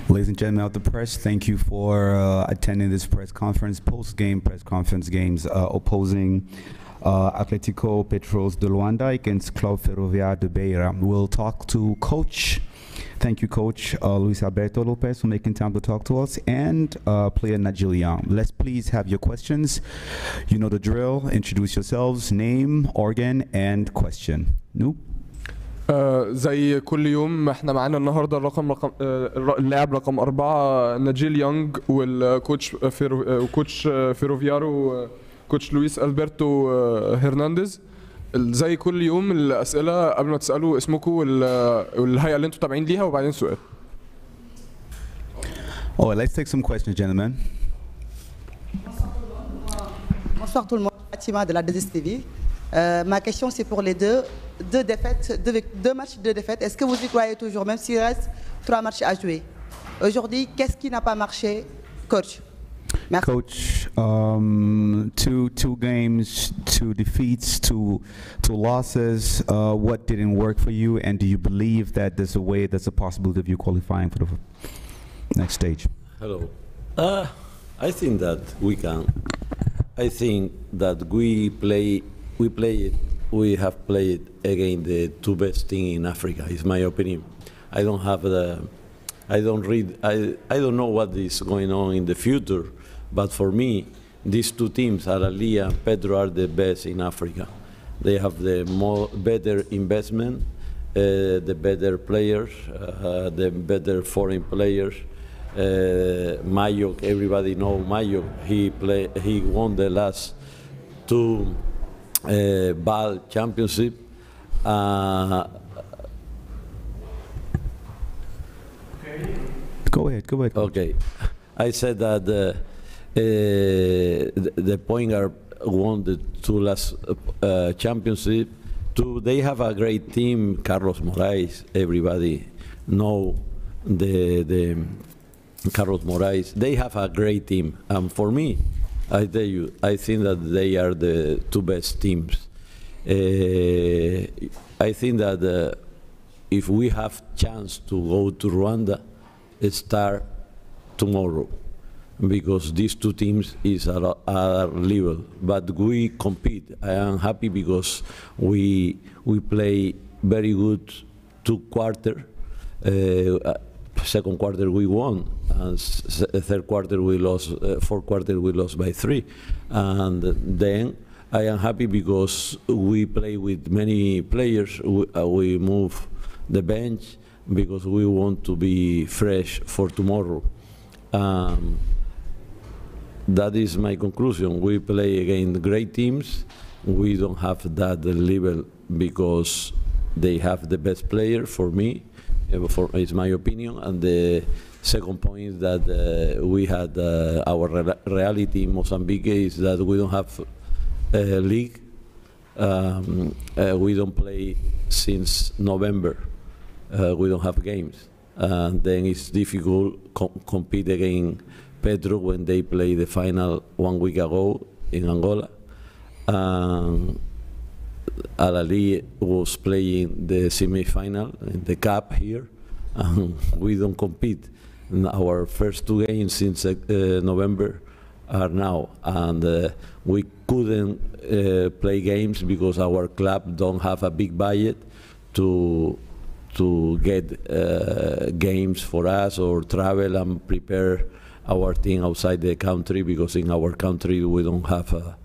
Ladies and gentlemen of the press, thank you for attending this press conference, post-game press conference games opposing Atletico Petro de Luanda against Club Ferroviario Beira. We'll talk to Coach. Thank you, Coach Luis Alberto Lopez, for making time to talk to us, and player Najil Young. Let's please have your questions. You know the drill. Introduce yourselves, name, organ, and question. Nope. زي كل يوم احنا معانا النهارده اللاعب رقم 4 ناجيل يونغ والكوتش كوتش فيروفيارو كوتش لويس البرتو هرنانديز. زي كل يوم الاسئله قبل ما تسالوا اسمكم والهيئه اللي انتم تابعين ليها وبعدين سؤال. Oh, let's take some questions, gentlemen. Bonsoir tout le monde, Fatima de la 2STV. Ma question c'est pour les deux défaites, deux matchs de défaites. Est-ce que vous y croyez toujours, même s'il reste 3 matchs à jouer? Aujourd'hui, qu'est-ce qui n'a pas marché, coach? Merci. Coach, two games, 2 defeats, two losses. What didn't work for you, and do you believe that there's a possibility of you qualifying for the next stage? Hello. I think that we can. I think that we have played against the 2 best teams in Africa, is my opinion. I don't know what is going on in the future, but for me, these 2 teams, Aralia and Petro, are the best in Africa. They have the better investment, the better players, the better foreign players. Mayok, everybody know Mayok. He won the last 2 BAL championship. Go ahead. Okay, I said that the point guard won the 2 last championship. They have a great team. Carlos Moraes, everybody know the Carlos Moraes. They have a great team, and for me, I tell you, I think that they are the 2 best teams. I think that if we have chance to go to Rwanda, start tomorrow, because these 2 teams is at our level. But we compete. I am happy because we play very good 2 quarters. Second quarter we won, and third quarter we lost. Fourth quarter we lost by 3, and then I am happy because we play with many players. We move the bench because we want to be fresh for tomorrow. That is my conclusion. We play against great teams. We don't have that level because they have the best player for me. It's my opinion. And the second point is that we had our reality in Mozambique is that we don't have a league. We don't play since November. We don't have games. And then it's difficult compete against Petro when they play the final 1 week ago in Angola. Al-Ali was playing the semi-final in the cup here, and we don't compete. Our first 2 games since November are now, and we couldn't play games because our club don't have a big budget to get games for us or travel and prepare our team outside the country, because in our country we don't have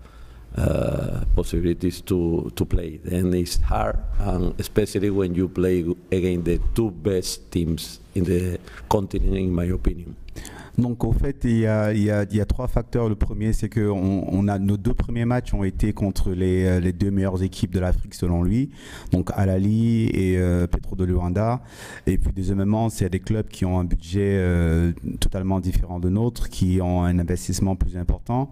possibilities to play. Then it's hard, and especially when you play against the 2 best teams in the continent, in my opinion. Donc au fait, il y a 3 facteurs. Le premier, c'est que nos 2 premiers matchs ont été contre les 2 meilleures équipes de l'Afrique selon lui, donc Al-Ali et Petro de Luanda. Et puis deuxièmement, c'est des clubs qui ont un budget totalement différent de nôtre, qui ont un investissement plus important.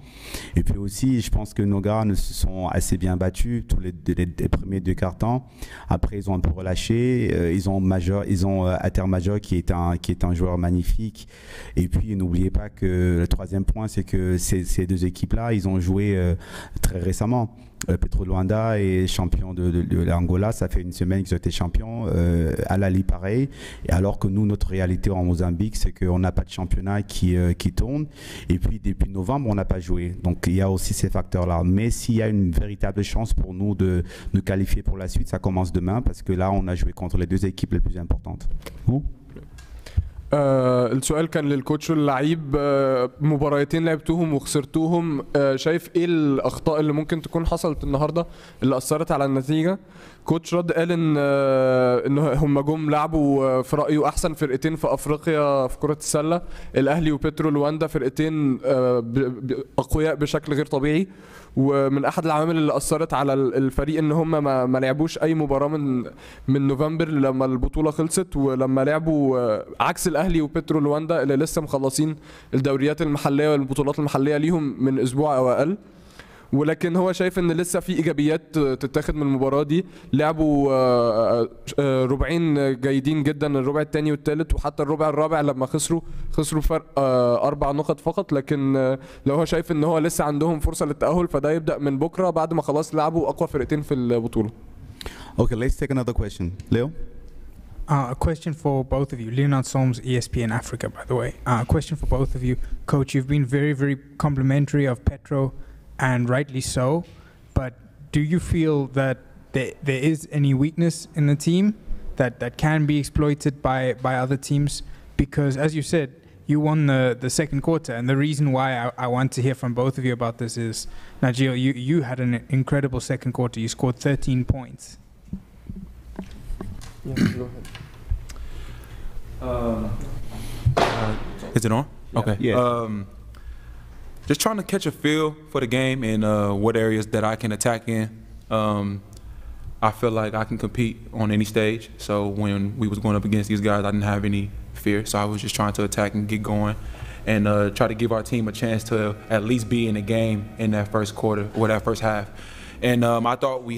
Et puis aussi, je pense que nos gars se sont assez bien battus tous les premiers 2 quarts-temps. Après, ils ont un peu relâché. Ils ont Ater Major qui est un joueur magnifique. Et puis puis n'oubliez pas que le troisième point, c'est que ces deux équipes-là, ils ont joué très récemment. Petro de Luanda est champion de l'Angola, ça fait une semaine qu'ils ont été champions. Alali pareil. Et alors que nous, notre réalité en Mozambique, c'est qu'on n'a pas de championnat qui tourne. Et puis depuis novembre, on n'a pas joué. Donc il y a aussi ces facteurs-là. Mais s'il y a une véritable chance pour nous de nous qualifier pour la suite, ça commence demain parce que là, on a joué contre les deux équipes les plus importantes. Vous? السؤال كان للكوتش واللعيب. مباراتين لعبتوهم وخسرتوهم، شايف ايه الاخطاء اللي ممكن تكون حصلت النهارده اللي اثرت على النتيجه؟ كوتش رد قال ان هم جم لعبوا في رايه احسن فرقتين في افريقيا في كره السله، الاهلي وبيترو لواندا، فرقتين اقوياء بشكل غير طبيعي. ومن احد العوامل اللي اثرت على الفريق ان هم ما لعبوش اي مباراه من نوفمبر لما البطوله خلصت، ولما لعبوا عكس الاهلي وبيترو لواندا اللي لسه مخلصين الدوريات المحليه والبطولات المحليه ليهم من اسبوع او اقل. ولكن هو شايف ان لسه في ايجابيات تتاخد من المباراه دي. لعبوا ربعين جيدين جدا، الربع الثاني والثالث، وحتى الربع الرابع لما خسروا فرق 4 نقط فقط. لكن لو هو شايف ان هو لسه عندهم فرصه للتاهل، فده يبدا من بكره بعد ما خلاص لعبوا اقوى فرقتين في البطوله. Okay, let's take another question. Leo? A question for both of you. Leonard Solms, ESPN Africa, by the way. A question for both of you. Coach, you've been very, very complimentary of Petro, and rightly so, but do you feel that there is any weakness in the team that can be exploited by other teams? Because as you said, you won the second quarter, and the reason why I want to hear from both of you about this is, Najil, you had an incredible second quarter. You scored 13 points. Yeah, go ahead. Is it on? Yeah. Okay. Yeah. Just trying to catch a feel for the game and what areas that I can attack in. I feel like I can compete on any stage. So when we was going up against these guys, I didn't have any fear. So I was just trying to attack and get going and try to give our team a chance to at least be in the game in that first quarter or that first half. And I thought we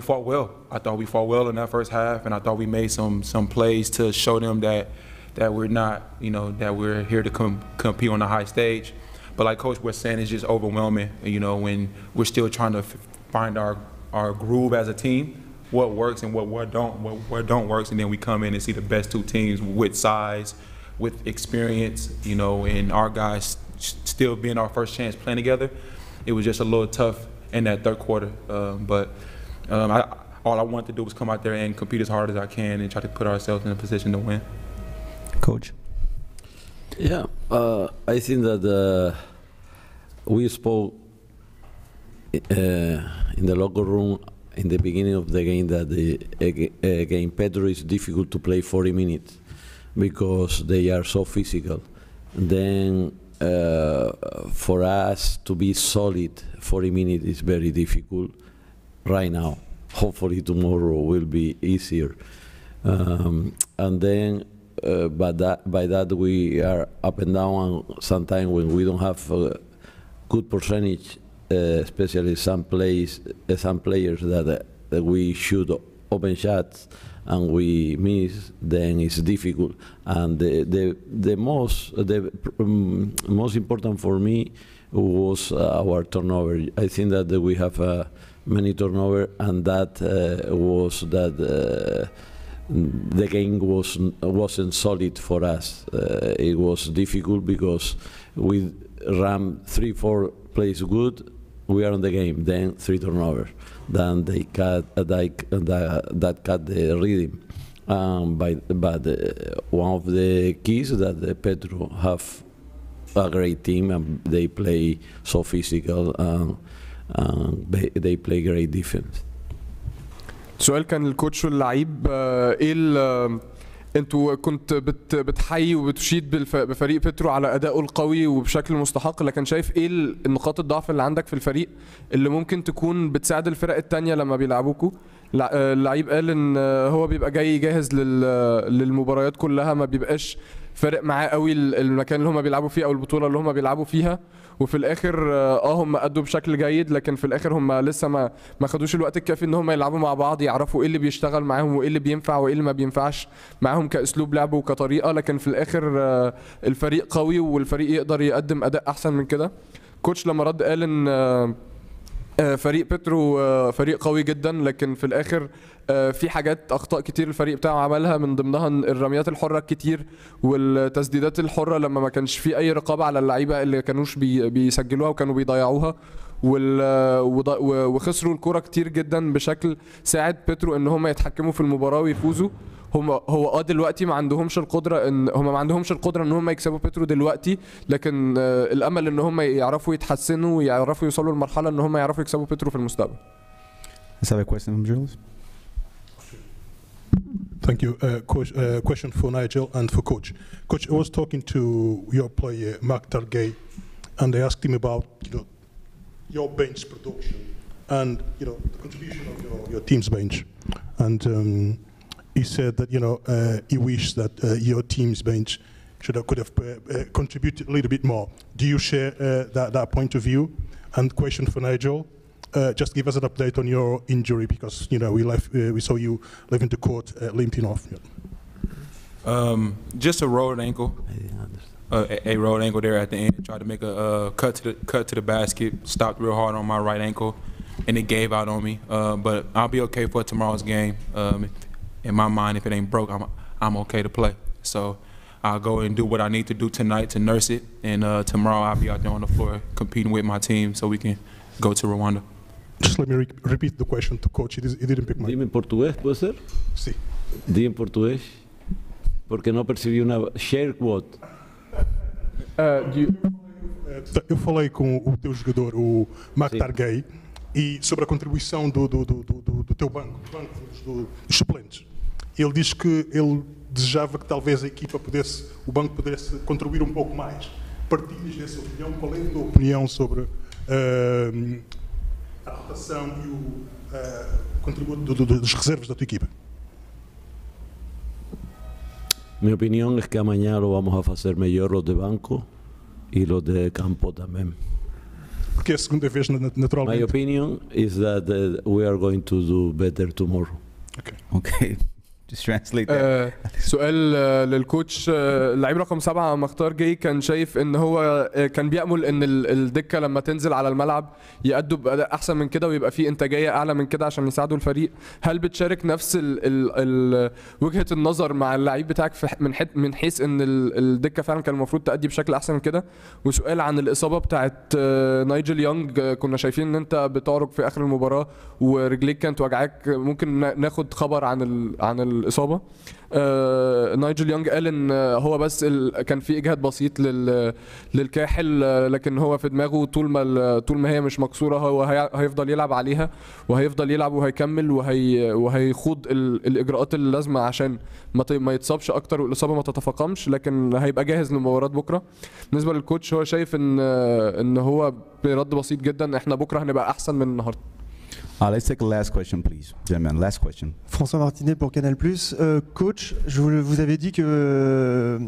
fought well. I thought we fought well in that first half, and I thought we made some plays to show them that we're not, that we're here to compete on the high stage. But like Coach was saying, it's just overwhelming, when we're still trying to find our groove as a team, what works and what don't works, and then we come in and see the best two teams with size, with experience, and our guys still being our first chance playing together. It was just a little tough in that third quarter, but all I wanted to do was come out there and compete as hard as I can and try to put ourselves in a position to win. Coach? Yeah, I think that we spoke in the locker room in the beginning of the game that again Petro is difficult to play 40 minutes because they are so physical. Then for us to be solid 40 minutes is very difficult right now. Hopefully tomorrow will be easier. And then by that we are up and down, and sometimes when we don't have a good percentage, especially some players that we shoot open shots and we miss, then it's difficult. And the most important for me was our turnover. I think that we have many turnover, and that was that the game wasn't solid for us. It was difficult because we ran 3-4 plays good. We are in the game. Then 3 turnovers. Then they cut that cut the rhythm. But one of the keys that the Petro have a great team, and they play so physical, and they play great defense. سؤال كان للكوتش واللعيب. ايه انتوا كنت بتحيي وبتشيد بفريق بيترو على ادائه القوي وبشكل مستحق، لكن شايف ايه النقاط الضعف اللي عندك في الفريق اللي ممكن تكون بتساعد الفرق التانية لما بيلعبوكوا؟ اللعيب قال ان هو بيبقى جاي جاهز للمباريات كلها، ما بيبقاش فارق معاه قوي المكان اللي هم بيلعبوا فيه او البطوله اللي هم بيلعبوا فيها. وفي الاخر هم ادوا بشكل جيد، لكن في الاخر هم لسه ما خدوش الوقت الكافي ان هم يلعبوا مع بعض، يعرفوا ايه اللي بيشتغل معاهم وايه اللي بينفع وايه اللي ما بينفعش معاهم كاسلوب لعب وكطريقه. لكن في الاخر الفريق قوي والفريق يقدر يقدم اداء احسن من كده. كوتش لما رد قال ان فريق بيترو فريق قوي جدا، لكن في الاخر في حاجات اخطاء كتير الفريق بتاعه عملها، من ضمنها الرميات الحره الكتير والتسديدات الحره لما ما كانش في اي رقابه على اللعيبه اللي كانوش بيسجلوها وكانوا بيضيعوها، وخسروا الكرة كتير جدا بشكل ساعد بيترو ان هم يتحكموا في المباراه ويفوزوا. هو دلوقتي ما عندهمش القدره ان هم يكسبوا بيترو دلوقتي، لكن الامل ان هم يعرفوا يتحسنوا ويعرفوا يوصلوا لمرحله ان هم يعرفوا يكسبوا بيترو في المستقبل. Let's have a question from Jules. Thank you. Coach, question for Nigel and for Coach. Coach, I was talking to your player, Mark Targay, and I asked him about your bench production and the contribution of your team's bench. And he said that he wished that your team's bench could have contributed a little bit more. Do you share that point of view? And question for Nigel. Just give us an update on your injury, because we saw you leaving the court limping off. Just a rolled ankle. A rolled ankle there at the end. Tried to make a cut to the basket. Stopped real hard on my right ankle, and it gave out on me. But I'll be okay for tomorrow's game. In my mind, if it ain't broke, I'm okay to play. So I'll go and do what I need to do tonight to nurse it, and tomorrow I'll be out there on the floor competing with my team so we can go to Rwanda. Just let me repeat the question to Coach. He didn't pick my... Dime en portugués, ¿puede ser? Sí. Dime en portugués, porque não percebi una... Share what? Eu falei com o teu jogador, o Mark Targay, e sobre a contribuição do teu banco, dos suplentes. Ele diz que ele desejava que talvez o banco pudesse contribuir um pouco mais. Partilhas dessa opinião? Qual é a tua opinião sobre a rotação e o contributo das reservas da tua equipa? Mi opinión es que amanhã lo vamos a hacer mejor los de banco y los de campo también. Porque é a segunda vez, naturalmente. My opinion is that we are going to do better tomorrow. Okay. Just translate that. سؤال للكوتش. اللعيب رقم 7 مختار جاي كان شايف ان هو كان بيأمل ان الدكه لما تنزل على الملعب يأدوا بأداء احسن من كده ويبقى في انتاجيه اعلى من كده عشان يساعدوا الفريق. هل بتشارك نفس وجهه النظر مع اللعيب بتاعك من حيث ان الدكه فعلا كان المفروض تأدي بشكل احسن من كده؟ وسؤال عن الاصابه بتاعت نايجل يونج. كنا شايفين ان انت بتعرج في اخر المباراه ورجليك كانت وجعاك، ممكن ناخد خبر عن الإصابة؟ نايجل يونج قال ان هو بس كان في اجهاد بسيط للكاحل، لكن هو في دماغه طول ما هي مش مكسوره هو هيفضل يلعب عليها وهيفضل يلعب وهيكمل وهيخوض الاجراءات اللازمه عشان ما يتصابش اكتر والاصابه ما تتفاقمش، لكن هيبقى جاهز لمباراه بكره. بالنسبه للكوتش هو شايف ان هو برد بسيط جدا احنا بكره هنبقى احسن من النهارده. Let's take the last question, please. Gentlemen, last question. François Martinet pour Canal+. Coach, vous avez dit que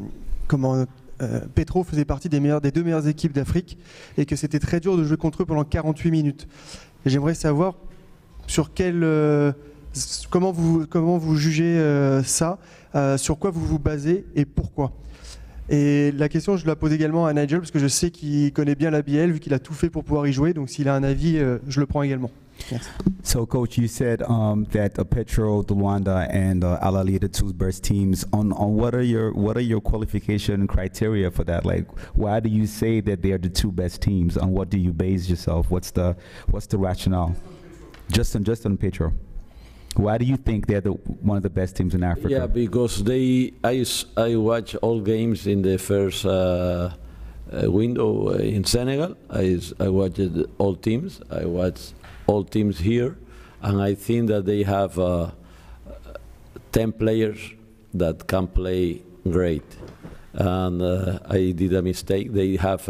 Petro faisait partie des deux meilleures équipes d'Afrique et que c'était très dur de jouer contre eux pendant 48 minutes. Et j'aimerais savoir sur comment vous jugez ça, sur quoi vous vous basez et pourquoi. Et la question, je la pose également à Nigel parce que je sais qu'il connaît bien la BAL vu qu'il a tout fait pour pouvoir y jouer. Donc s'il a un avis, je le prends également. Merci. So, Coach, you said that Petro de Luanda and Al Ahly are the two best teams. On what are your qualification criteria for that? Like, why do you say that they are the two best teams? On what do you base yourself? What's the rationale? Just on Petro. Why do you think they're one of the best teams in Africa? Yeah, because I watch all games in the first window in Senegal. I watched all teams. I watched all teams here, and I think that they have 10 players that can play great. And I did a mistake. They have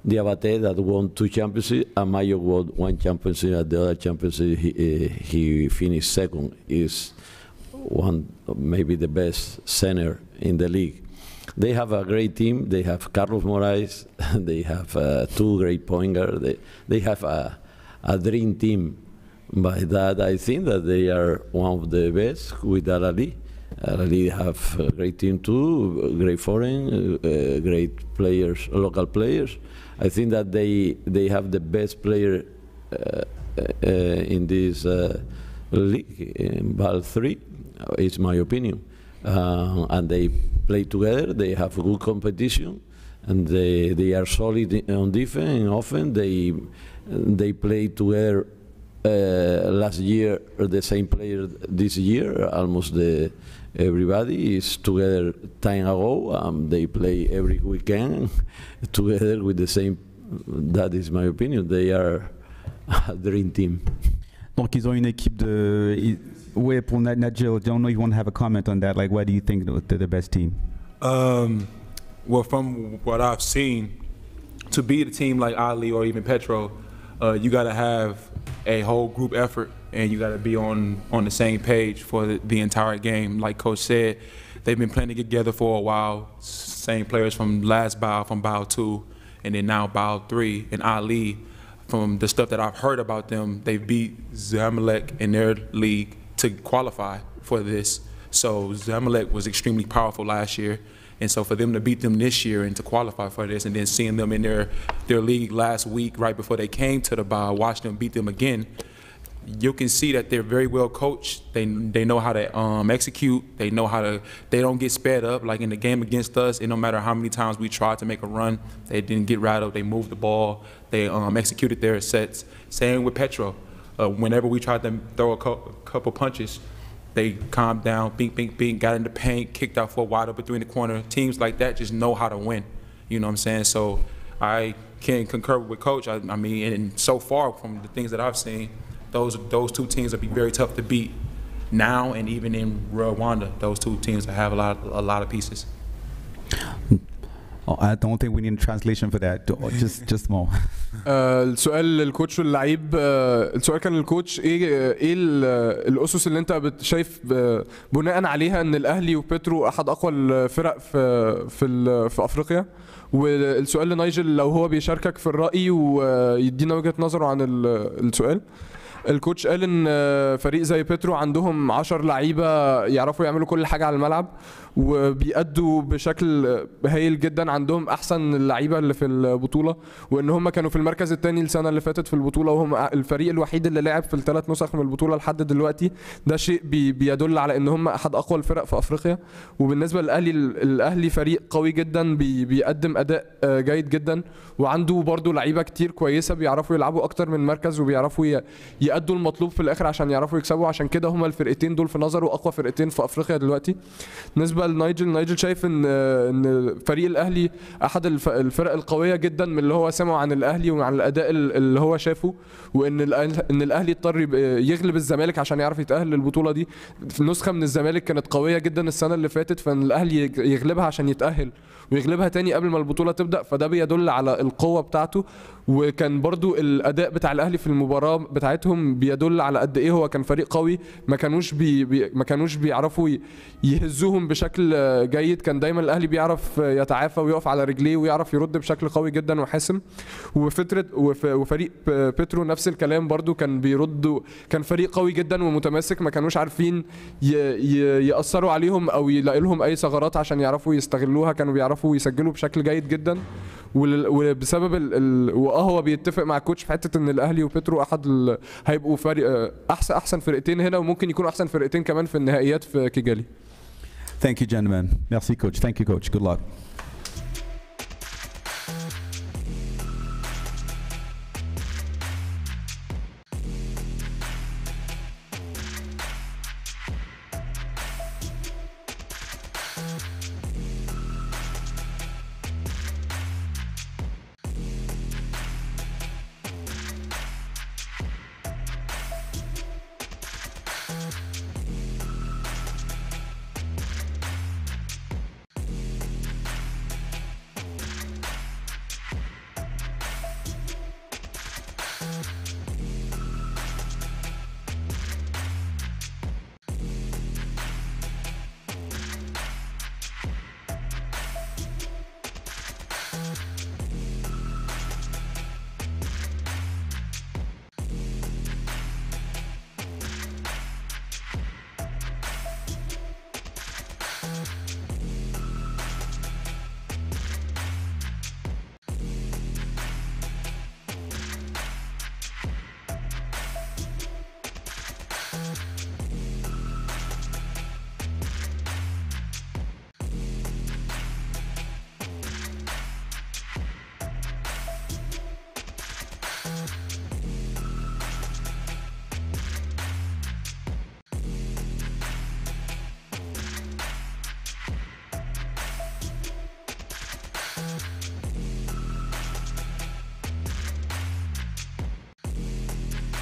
Diabate that won 2 championships, and Mayo won 1 championship. At the other championship, he finished second. Is maybe the best center in the league. they have a great team. They have Carlos Moraes. They have two great point guards. They have a dream team. By that, I think that they are one of the best with Al Ahly. Al Ahly have a great team too, great foreign, great players, local players. I think that they have the best player in this league, in BAL 3, is my opinion. And they play together, they have good competition, and they are solid on defense and offense. They play together last year, the same player this year, almost everybody is together time ago. They play every weekend together with the same, that is my opinion. They are a dream team. Donc ils ont une équipe de... Ouais, pour Nigel, I don't know if you want to have a comment on that. Like, why do you think they're the best team? Well, from what I've seen, to beat a team like Ali or even Petro, you got to have a whole group effort, and you got to be on the same page for the entire game. Like Coach said, they've been playing together for a while. Same players from last BAL, from BAL 2, and then now BAL 3. And Ali, from the stuff that I've heard about them, they beat Zamalek in their league to qualify for this. So Zamalek was extremely powerful last year. And so for them to beat them this year and to qualify for this, and then seeing them in their league last week, right before they came to the BAL, watch them beat them again, you can see that they're very well coached. They know how to execute. They know how to. They don't get sped up. Like in the game against us, no matter how many times we tried to make a run, they didn't get rattled. They moved the ball. They executed their sets. Same with Petro. Whenever we tried to throw a couple punches, they calmed down, bing, bing, bing, got in the paint, kicked out for a wide open between the corner. Teams like that just know how to win. You know what I'm saying? So I can concur with Coach. I mean, and so far from the things that I've seen, those two teams will be very tough to beat now, and even in Rwanda, those two teams have a lot of pieces. Oh, I don't think we need a translation for that. Just more. السؤال للكوتش واللعيب. السؤال كان للكوتش، ايه الاسس اللي انت شايف بناء عليها ان الاهلي وبيترو احد اقوى الفرق في افريقيا؟ والسؤال لنايجل لو هو بيشاركك في الراي ويدينا وجهة نظره عن السؤال. الكوتش قال ان فريق زي بيترو عندهم 10 لعيبه يعرفوا يعملوا كل حاجه على الملعب وبيأدوا بشكل هايل جدا. عندهم احسن اللعيبه اللي في البطوله، وان هم كانوا في المركز الثاني السنه اللي فاتت في البطوله، وهم الفريق الوحيد اللي لعب في ال3 نسخ من البطوله لحد دلوقتي. ده شيء بيدل على ان هم احد اقوى الفرق في افريقيا. وبالنسبه للاهلي، الاهلي فريق قوي جدا، بيقدم اداء جيد جدا، وعنده برضو لعيبه كتير كويسه بيعرفوا يلعبوا اكتر من مركز وبيعرفوا يأدوا المطلوب في الاخر عشان يعرفوا يكسبوا. عشان كده هما الفرقتين دول في نظره اقوى فرقتين في افريقيا دلوقتي. بالنسبه لنايجل شايف ان فريق الاهلي احد الفرق القويه جدا من اللي هو سمعه عن الاهلي وعن الاداء اللي هو شافه، وان الاهلي اضطر يغلب الزمالك عشان يعرف يتاهل للبطوله دي. في نسخه من الزمالك كانت قويه جدا السنه اللي فاتت، فان الاهلي يغلبها عشان يتاهل ويغلبها تاني قبل ما البطوله تبدا، فده بيدل على القوه بتاعته. وكان برضو الاداء بتاع الاهلي في المباراه بتاعتهم بيدل على قد ايه هو كان فريق قوي. ما كانوش بيعرفوا يهزوهم بشكل جيد. كان دايما الاهلي بيعرف يتعافى ويقف على رجليه ويعرف يرد بشكل قوي جدا وحاسم. وفريق بيترو نفس الكلام برضو، كان بيرد، كان فريق قوي جدا ومتماسك. ما كانوش عارفين يأثروا عليهم او يلاقي لهم اي ثغرات عشان يعرفوا يستغلوها. كانوا بيعرفوا يسجلوا بشكل جيد جدا. وبسبب هو بيتفق مع الكوتش في حته ان الاهلي وبيترو هيبقوا فريق احسن فرقتين هنا، وممكن يكونوا احسن فرقتين كمان في النهائيات في كيجالي. Thank you, gentlemen. Merci, coach. Thank you, coach. Good luck.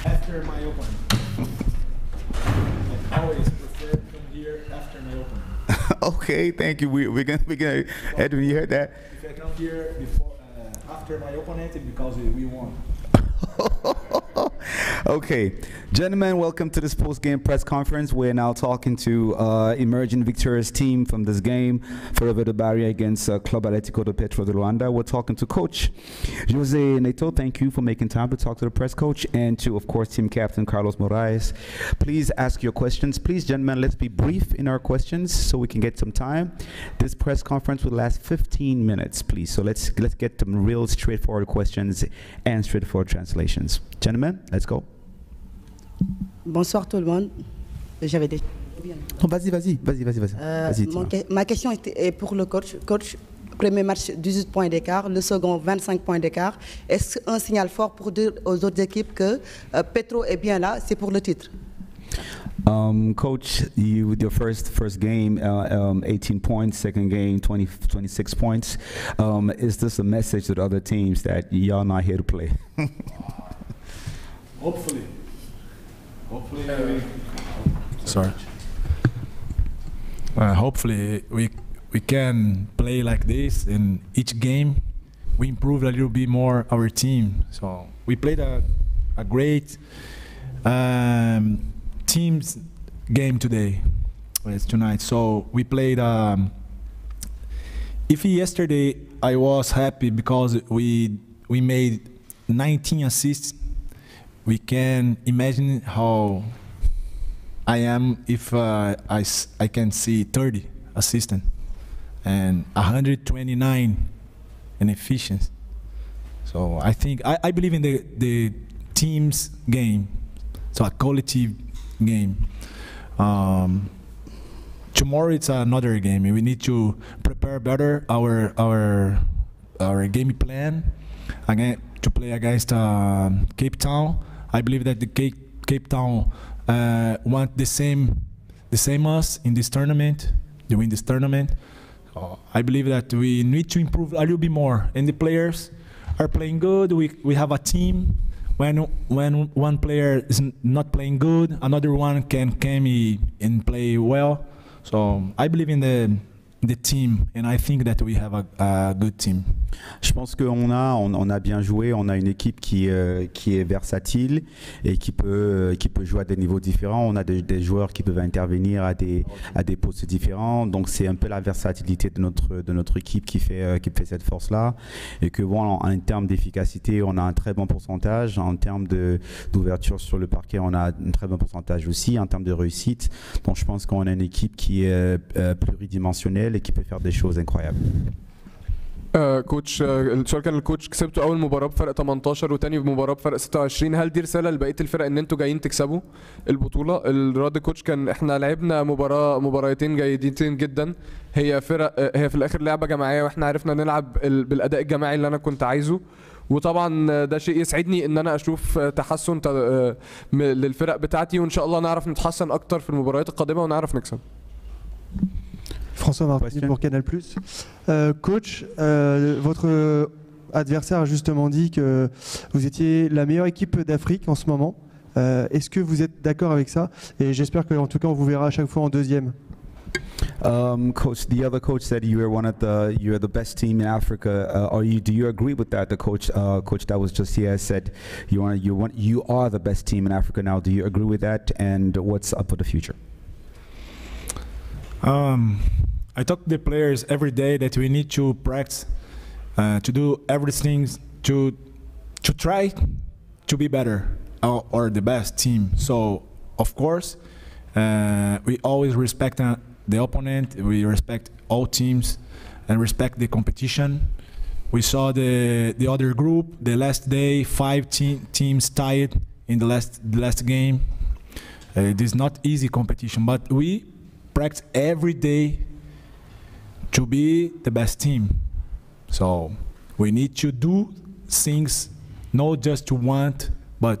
After my opening. I always prefer to come here after my opening. Okay, thank you. We're gonna. Edwin, you heard that? If I come here before, after my opponent, it's because we won. Okay, gentlemen, welcome to this post-game press conference. We're now talking to emerging victorious team from this game, Ferroviario Beira against Club Atlético de Petro de Luanda. We're talking to Coach Jose Neto. Thank you for making time to talk to the press coach, and to, of course, team captain Carlos Moraes. Please ask your questions. Please, gentlemen, let's be brief in our questions so we can get some time. This press conference will last 15 minutes, please. So let's get some real straightforward questions and straightforward translations. Gentlemen, let's go. Bonsoir tout le monde. J'avais déjà... Vas-y. Ma question est pour le coach. Coach, premier match 18 points d'écart, le second 25 points d'écart. Est-ce un signal fort pour dire aux autres équipes que Petro est bien là, c'est pour le titre? Coach, you with your first game, 18 points, second game, 26 points. Is this a message to the other teams that y'all not here to play? Hopefully. Hopefully we can play like this in each game. We improve a little bit more our team. So we played a great teams game today. It's tonight. So we played. If yesterday I was happy because we made 19 assists. We can imagine how I am if I can see 30 assistants and 129 in efficiency. So I think I believe in the team's game, so a collective game. Tomorrow it's another game. We need to prepare better our game plan again to play against Cape Town. I believe that the Cape Town want the same us in this tournament, to win this tournament. So I believe that we need to improve a little bit more. And the players are playing good. We have a team. When one player is not playing good, another one can come and play well. So I believe in the team, and I think that we have a good team. Je pense qu'on a bien joué. On a une équipe qui est versatile et qui peut jouer à des niveaux différents. On a des joueurs qui peuvent intervenir à des postes différents. Donc c'est un peu la versatilité de notre équipe qui fait cette force-là. Et que bon, en termes d'efficacité, on a un très bon pourcentage. En termes d'ouverture sur le parquet, on a un très bon pourcentage aussi. En termes de réussite, donc je pense qu'on a une équipe qui est pluridimensionnelle et qui peut faire des choses incroyables. كوتش السؤال كان الكوتش كسبتوا اول مباراه بفرق 18 وتاني مباراه بفرق 26. هل دي رساله لبقيه الفرق ان انتوا جايين تكسبوا البطوله؟ الرد كوتش كان احنا لعبنا مباراتين جيدتين جدا. هي في الاخر لعبه جماعيه واحنا عرفنا نلعب بالاداء الجماعي اللي انا كنت عايزه. وطبعا ده شيء يسعدني ان انا اشوف تحسن للفرق بتاعتي وان شاء الله نعرف نتحسن اكتر في المباريات القادمه ونعرف نكسب. François Martin pour Canal+. Coach, votre adversaire a justement dit que vous étiez la meilleure équipe d'Afrique en ce moment. Est-ce que vous êtes d'accord avec ça? Et j'espère qu'en tout cas on vous verra à chaque fois en deuxième. Coach, the other coach said you're the best team in Africa. Do you agree with that? The coach that was just here said you are the best team in Africa now. Do you agree with that? And what's up for the future? I talk to the players every day that we need to practice, to do everything to try to be better or the best team. So of course we always respect the opponent. We respect all teams and respect the competition. We saw the other group the last day, 5 teams tied in the last game. It is not easy competition, but we practice every day to be the best team. So we need to do things not just to want, but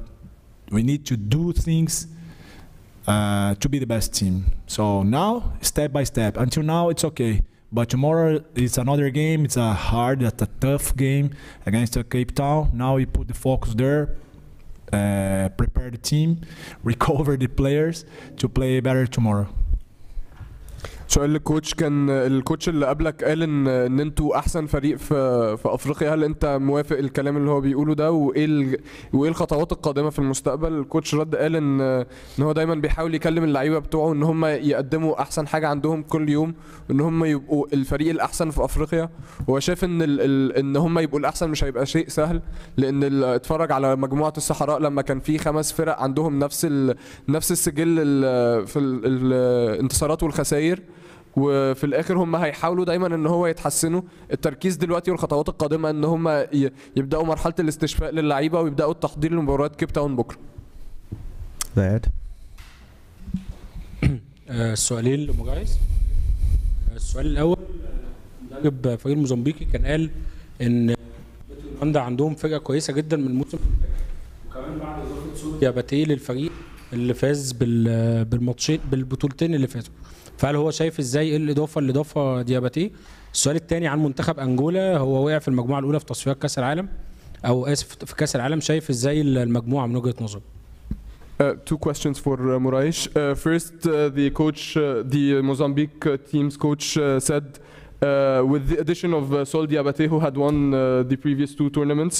we need to do things to be the best team. So now, step by step. Until now, it's okay. But tomorrow, it's another game. It's a hard, it's a tough game against Cape Town. Now we put the focus there, prepare the team, recover the players to play better tomorrow. سؤال للكوتش، كان الكوتش اللي قبلك قال ان انتوا احسن فريق في افريقيا، هل انت موافق الكلام اللي هو بيقوله ده؟ وايه الخطوات القادمه في المستقبل؟ الكوتش رد قال ان هو دايما بيحاول يكلم اللعيبه بتوعه ان هم يقدموا احسن حاجه عندهم كل يوم، وان هم يبقوا الفريق الاحسن في افريقيا. وهو شايف ان هم يبقوا الاحسن مش هيبقى شيء سهل، لان اتفرج على مجموعه الصحراء لما كان في 5 فرق عندهم نفس السجل في الانتصارات والخسائر، وفي الاخر هم هيحاولوا دايما ان هو يتحسنوا. التركيز دلوقتي والخطوات القادمه ان هم يبداوا مرحله الاستشفاء للعيبه ويبداوا التحضير لمباراه كيب تاون بكره. السؤالين لمجايز. السؤال الاول، مدرب فريق الموزمبيقي كان قال ان رواندا عندهم فرقه كويسه جدا من الموسم اللي فات، وكمان بعد اضافه سولو دياباتي للفريق اللي فاز بالماتشين بالبطولتين اللي فاتوا، فهل هو شايف ازاي الاضافه اللي ضافها دياباتي؟ السؤال الثاني عن منتخب انجولا، هو وقع في المجموعه الاولى في تصفيات كاس العالم، او اسف في كاس العالم، شايف ازاي المجموعه من وجهه نظره؟ Two questions for Moraes. First, the coach, the Mozambique team's coach said, with the addition of Sol Diabate, who had won the previous 2 tournaments,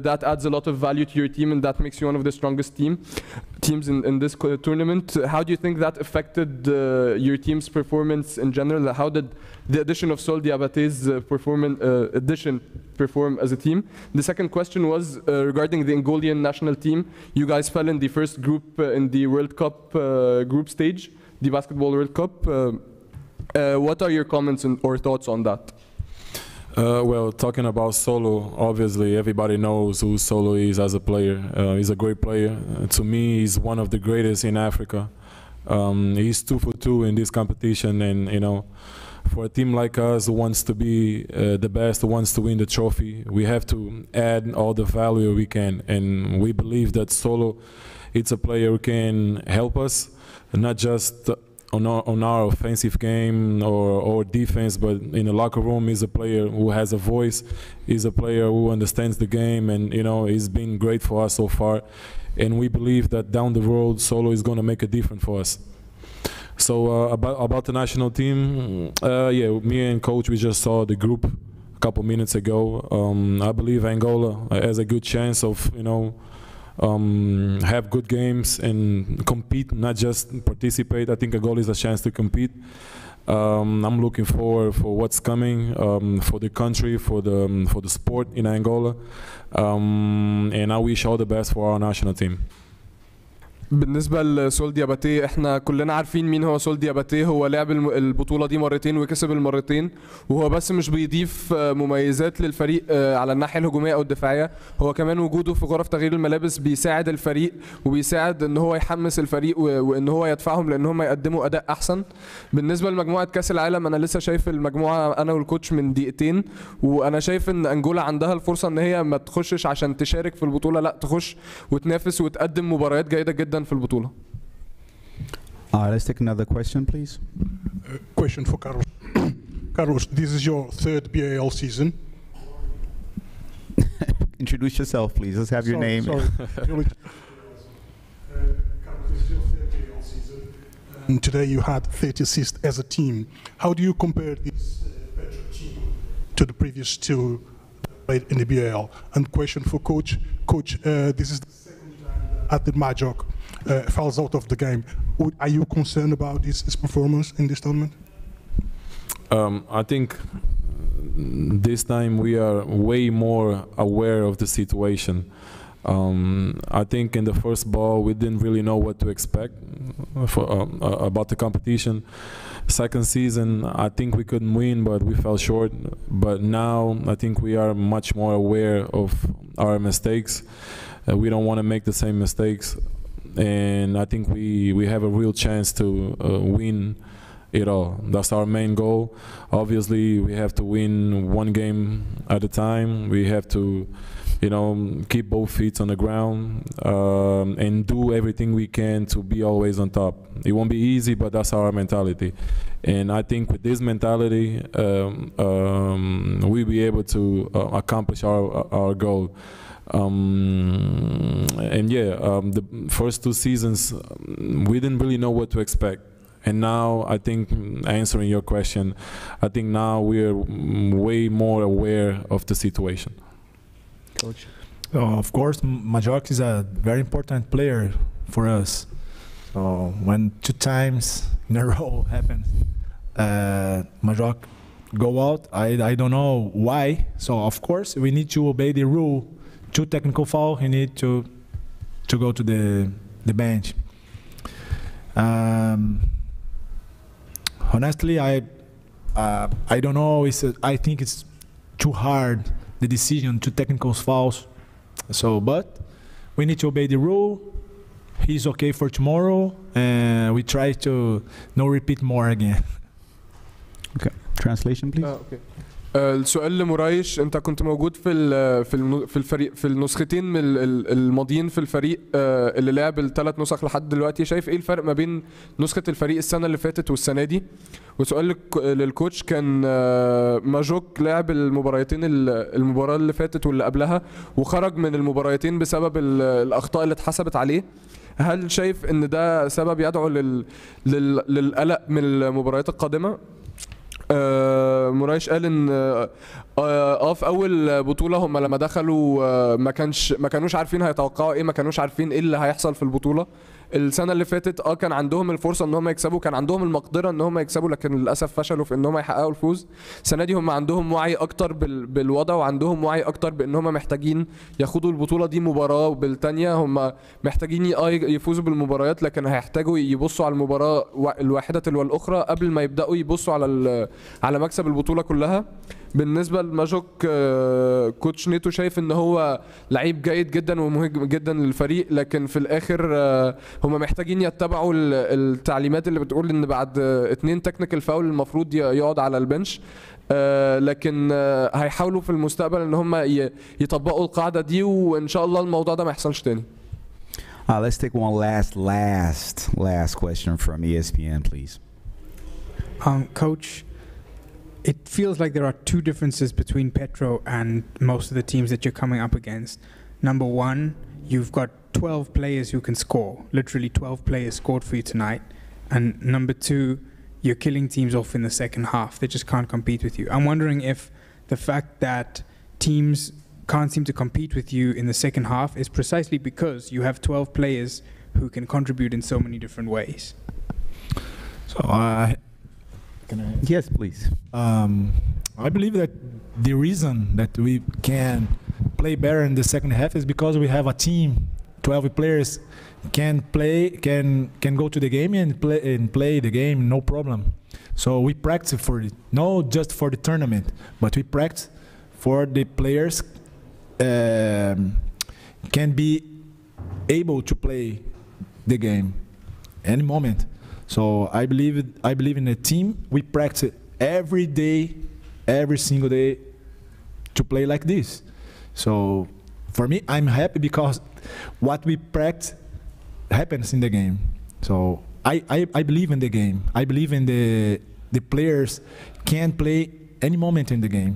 that adds a lot of value to your team and that makes you one of the strongest teams in this tournament. How do you think that affected your team's performance in general? How did the addition of Sol Diabate's perform as a team? The second question was regarding the Angolan national team. You guys fell in the first group in the World Cup group stage, the Basketball World Cup. What are your comments or thoughts on that? Well, talking about Solo, obviously everybody knows who Solo is as a player. He's a great player. To me, he's one of the greatest in Africa. He's 2 for 2 in this competition, and for a team like us who wants to be the best, who wants to win the trophy, we have to add all the value we can, and we believe that Solo, it's a player who can help us, not just on our offensive game or defense, but in the locker room. He's a player who has a voice. He's a player who understands the game, and he's been great for us so far. And we believe that down the road, Solo is going to make a difference for us. So about the national team, yeah, me and coach, we just saw the group a couple minutes ago. I believe Angola has a good chance of have good games and compete, not just participate. I think a goal is a chance to compete. I'm looking forward for what's coming for the country, for the sport in Angola, and I wish all the best for our national team. بالنسبه لسول دياباتي، احنا كلنا عارفين مين هو سول دياباتي. هو لعب البطوله دي مرتين وكسب المرتين، وهو بس مش بيضيف مميزات للفريق على الناحيه الهجوميه او الدفاعيه، هو كمان وجوده في غرف تغيير الملابس بيساعد الفريق وبيساعد ان هو يحمس الفريق وان هو يدفعهم لان هم يقدموا اداء احسن. بالنسبه لمجموعه كاس العالم، انا لسه شايف المجموعه انا والكوتش من دقيقتين، وانا شايف ان انجولا عندها الفرصه ان هي ما تخشش عشان تشارك في البطوله، لا تخش وتنافس وتقدم مباريات جيده جدا في البطولة. Let's take another question, please. Question for Carlos. Carlos, this is your 3rd BAL season. Introduce yourself, please. Let's have your name. Sorry. Carlos, this is your 3rd BAL season. And today you had 30 assists as a team. How do you compare this Petro team to the previous 2 played in the BAL? And question for Coach. Coach, this is the second time at the Majok falls out of the game. Are you concerned about his performance in this tournament? I think this time we are way more aware of the situation. I think in the first ball we didn't really know what to expect about the competition. Second season, I think we couldn't win, but we fell short. But now I think we are much more aware of our mistakes. We don't want to make the same mistakes. and I think we have a real chance to win it all. That's our main goal. Obviously, we have to win one game at a time. We have to, keep both feet on the ground and do everything we can to be always on top. It won't be easy, but that's our mentality. And I think with this mentality, we'll be able to accomplish our goal. The first 2 seasons, we didn't really know what to expect. And now, I think, answering your question, I think now we're way more aware of the situation. Coach. Of course, Majorque is a very important player for us. So when 2 times in a row happens, Majorque go out, I don't know why. So of course, we need to obey the rule. 2 technical foul, he need to go to the bench. Honestly, I don't know. I think it's too hard, the decision, 2 technical fouls. So, but we need to obey the rule. He's okay for tomorrow, and we try to not repeat more again. Okay. Translation, please. Okay. السؤال لمرايش، انت كنت موجود في الفريق في النسختين من الماضيين في الفريق اللي لعب ال3 نسخ لحد دلوقتي. شايف ايه الفرق ما بين نسخه الفريق السنه اللي فاتت والسنه دي؟ وسؤال للكوتش، كان ماجوك لعب المباراه اللي فاتت واللي قبلها وخرج من المباراتين بسبب الاخطاء اللي اتحسبت عليه. هل شايف ان ده سبب يدعو للقلق من المباريات القادمه؟ مرايش قال ان في اول بطوله هم لما دخلوا ما كانوش عارفين هيتوقعوا ايه، ما كانوش عارفين ايه اللي هيحصل في البطوله. السنه اللي فاتت كان عندهم الفرصه ان هم يكسبوا، كان عندهم المقدره ان هم يكسبوا، لكن للاسف فشلوا في ان هم يحققوا الفوز. السنه دي هم عندهم وعي اكتر بالوضع، وعندهم وعي اكتر بان هم محتاجين ياخدوا البطوله دي مباراه بالتانيه. هم محتاجين يفوزوا بالمباريات، لكن هيحتاجوا يبصوا على المباراه الواحده تلو الاخرى قبل ما يبداوا يبصوا على مكسب البطوله كلها. بالنسبه لماجوك، كوتش نيتو شايف ان هو لعيب جيد جدا ومهم جدا للفريق، لكن في الاخر هم محتاجين يتبعوا التعليمات اللي بتقول ان بعد 2 تكنيكال فاول المفروض يقعد على البنش. لكن هيحاولوا في المستقبل ان هم يطبقوا القاعده دي، وان شاء الله الموضوع ده ما يحصلش تاني. Let's take one last question from ESPN, please. Coach, it feels like there are 2 differences between Petro and most of the teams that you're coming up against. Number 1, you've got 12 players who can score. Literally 12 players scored for you tonight. And number 2, you're killing teams off in the second half. They just can't compete with you. I'm wondering if the fact that teams can't seem to compete with you in the second half is precisely because you have 12 players who can contribute in so many different ways. So Yes, please. I believe that the reason that we can play better in the second half is because we have a team. 12 players can go to the game and play the game, no problem. So we practice for it, not just for the tournament, but we practice for the players can be able to play the game any moment. So I believe in a team. We practice every day, every single day to play like this. So for me, I'm happy because what we practice happens in the game. So I believe in the game. I believe in the players can play any moment in the game.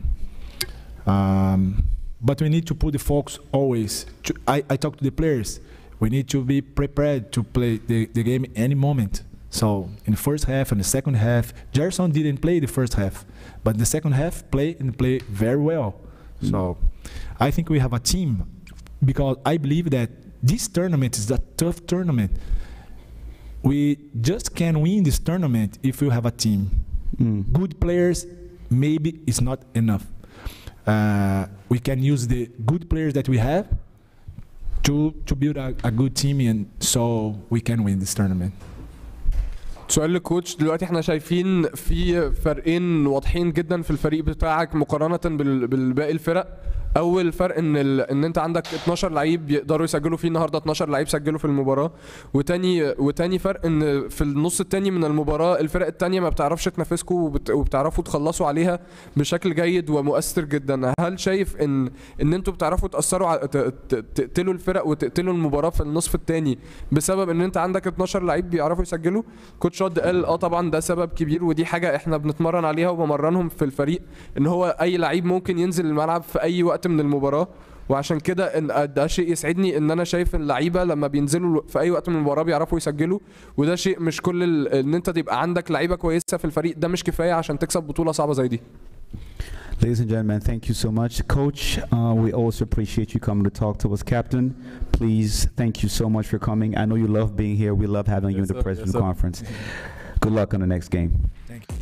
But we need to put the focus always. I talk to the players. We need to be prepared to play the game any moment. So in the first half and the second half, Gerson didn't play the first half, but in the second half play very well. So I think we have a team, because I believe that this tournament is a tough tournament. We just can win this tournament if we have a team. Good players maybe is not enough. We can use the good players that we have to build a good team, and so we can win this tournament. سؤال للكوتش، دلوقتي احنا شايفين في فرقين واضحين جدا في الفريق بتاعك مقارنة بالباقي الفرق. اول فرق ان انت عندك 12 لعيب يقدروا يسجلوا فيه النهارده، 12 لعيب سجلوا في المباراه. وتاني فرق ان في النص التاني من المباراه الفرق التانيه ما بتعرفش تنافسكم وبتعرفوا تخلصوا عليها بشكل جيد ومؤثر جدا. هل شايف ان انتوا بتعرفوا تاثروا تقتلوا الفرق وتقتلوا المباراه في النصف التاني بسبب ان انت عندك 12 لعيب بيعرفوا يسجلوا؟ كوتش رد قال طبعا ده سبب كبير، ودي حاجه احنا بنتمرن عليها وبمرنهم في الفريق، ان هو اي لعيب ممكن ينزل الملعب في اي وقت من المباراه. وعشان كده ان ده شيء يسعدني ان انا شايف اللعيبه لما بينزلوا في اي وقت من المباراه بيعرفوا يسجلوا. وده شيء مش كل ان انت تبقى عندك لعيبه كويسه في الفريق ده مش كفايه عشان تكسب بطوله صعبه زي دي. Ladies and gentlemen, thank you so much. Coach, we also appreciate you coming to talk to us. Captain, please, thank you so much for coming. I know you love being here. We love having you in the President Conference. Good luck on the next game. Thank you.